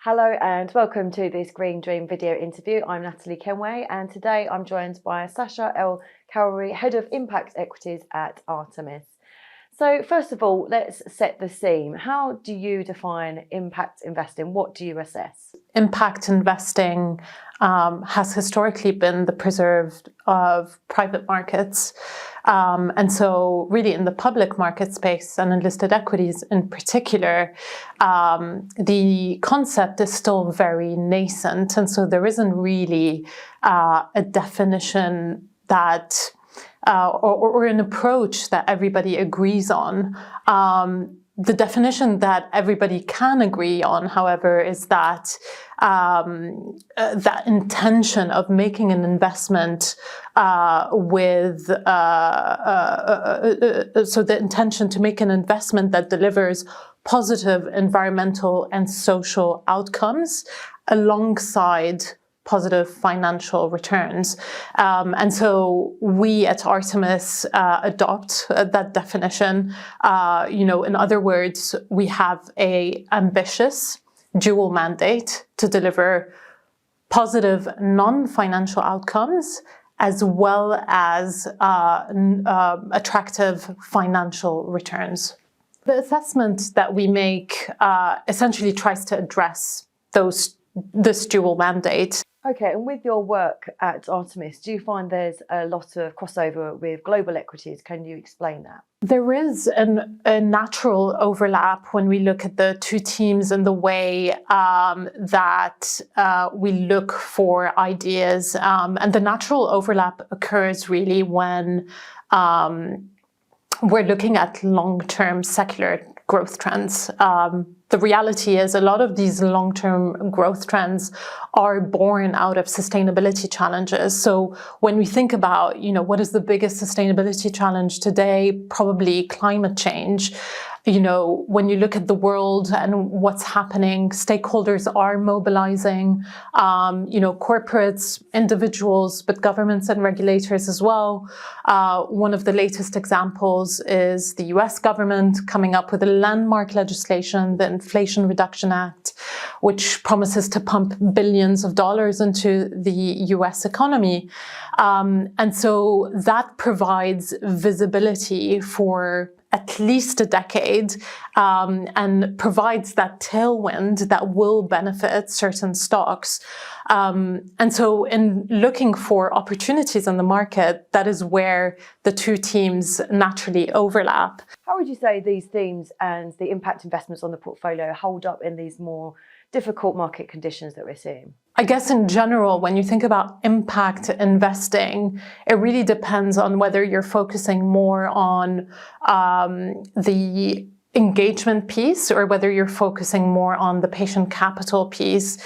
Hello and welcome to this Green Dream video interview. I'm Natalie Kenway and today I'm joined by Sacha Khoury, Head of Impact Equities at Artemis. So first of all, let's set the scene. How do you define impact investing? What do you assess? Impact investing has historically been the preserve of private markets. And so really in the public market space and in listed equities in particular, the concept is still very nascent. And so there isn't really a definition that or an approach that everybody agrees on. The definition that everybody can agree on, however, is that that intention of making an investment so the intention to make an investment that delivers positive environmental and social outcomes alongside positive financial returns. And so we at Artemis adopt that definition. In other words, we have an ambitious dual mandate to deliver positive non-financial outcomes as well as attractive financial returns. The assessment that we make essentially tries to address this dual mandate. Okay, and with your work at Artemis, do you find there's a lot of crossover with global equities? Can you explain that? There is a natural overlap when we look at the two teams and the way that we look for ideas. And the natural overlap occurs really when we're looking at long-term secular growth trends. The reality is a lot of these long-term growth trends are born out of sustainability challenges. So when we think about, what is the biggest sustainability challenge today, probably climate change. When you look at the world and what's happening, stakeholders are mobilizing, corporates, individuals, but governments and regulators as well. One of the latest examples is the US government coming up with a landmark legislation, the Inflation Reduction Act, which promises to pump billions of dollars into the US economy. And so that provides visibility for at least a decade and provides that tailwind that will benefit certain stocks. And so in looking for opportunities in the market, that is where the two teams naturally overlap. How would you say these themes and the impact investments on the portfolio hold up in these more difficult market conditions that we're seeing? I guess in general, when you think about impact investing, it really depends on whether you're focusing more on the engagement piece or whether you're focusing more on the patient capital piece.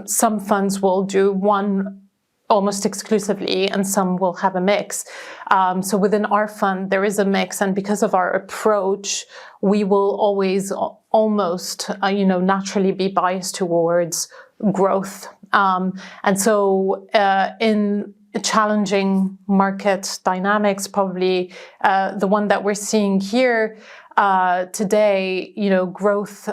Some funds will do one almost exclusively, and some will have a mix. So within our fund, there is a mix, and because of our approach, we will always almost, naturally be biased towards growth. And so in challenging market dynamics, probably the one that we're seeing here today, growth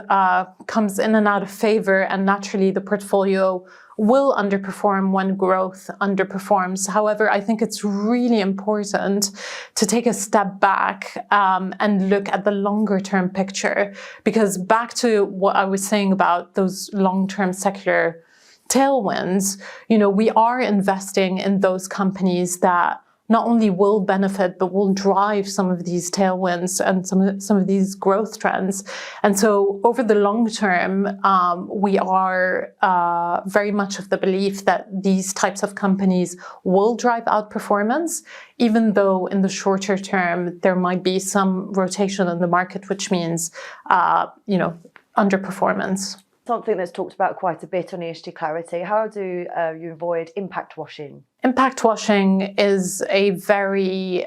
comes in and out of favor, and naturally the portfolio will underperform when growth underperforms. However, I think it's really important to take a step back and look at the longer term picture, because back to what I was saying about those long-term secular tailwinds, we are investing in those companies that not only will benefit, but will drive some of these tailwinds and some of these growth trends. And so over the long term, we are very much of the belief that these types of companies will drive outperformance, even though in the shorter term, there might be some rotation in the market, which means, underperformance. Something that's talked about quite a bit on ESG Clarity. How do you avoid impact washing? Impact washing is a very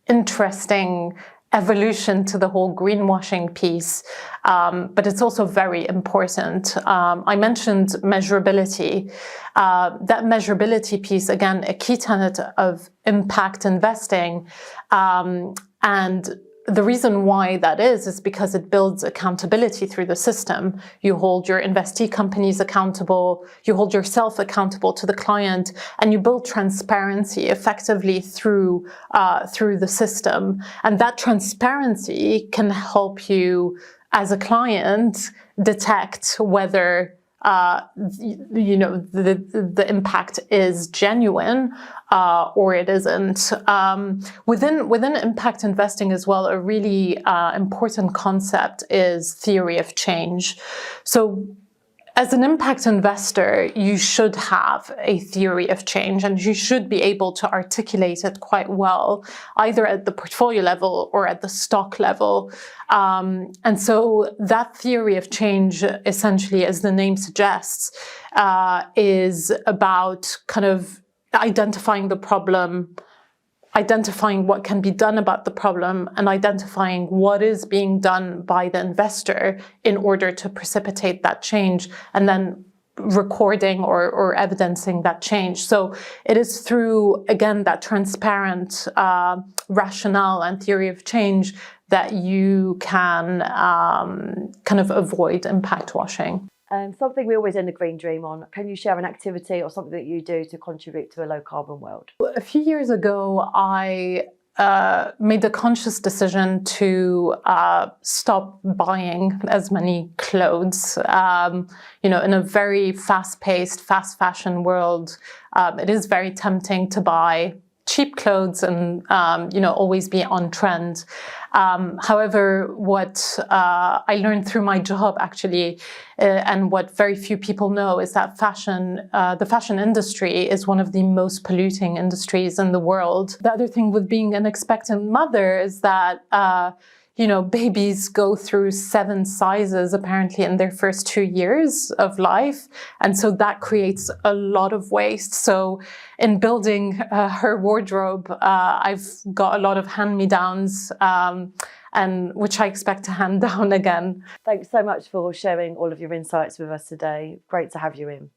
interesting evolution to the whole greenwashing piece, but it's also very important. I mentioned measurability. That measurability piece, again, a key tenet of impact investing, and the reason why that is because it builds accountability through the system. You hold your investee companies accountable, you hold yourself accountable to the client, and you build transparency effectively through the system. And that transparency can help you as a client detect whether the impact is genuine or it isn't. Within impact investing as well, a really important concept is theory of change. So as an impact investor, you should have a theory of change, and you should be able to articulate it quite well, either at the portfolio level or at the stock level. And so that theory of change, essentially, as the name suggests, is about kind of identifying the problem, identifying what can be done about the problem, and identifying what is being done by the investor in order to precipitate that change, and then recording or evidencing that change. So it is through, again, that transparent rationale and theory of change that you can kind of avoid impact washing. Something we always end the Green Dream on. Can you share an activity or something that you do to contribute to a low carbon world? A few years ago, I made the conscious decision to stop buying as many clothes. In a very fast-paced, fast fashion world, it is very tempting to buy cheap clothes and always be on trend. However, what I learned through my job, actually, and what very few people know, is that the fashion industry is one of the most polluting industries in the world. The other thing with being an expectant mother is that babies go through 7 sizes apparently in their first 2 years of life. And so that creates a lot of waste. So in building her wardrobe, I've got a lot of hand-me-downs, and which I expect to hand down again. Thanks so much for sharing all of your insights with us today. Great to have you in.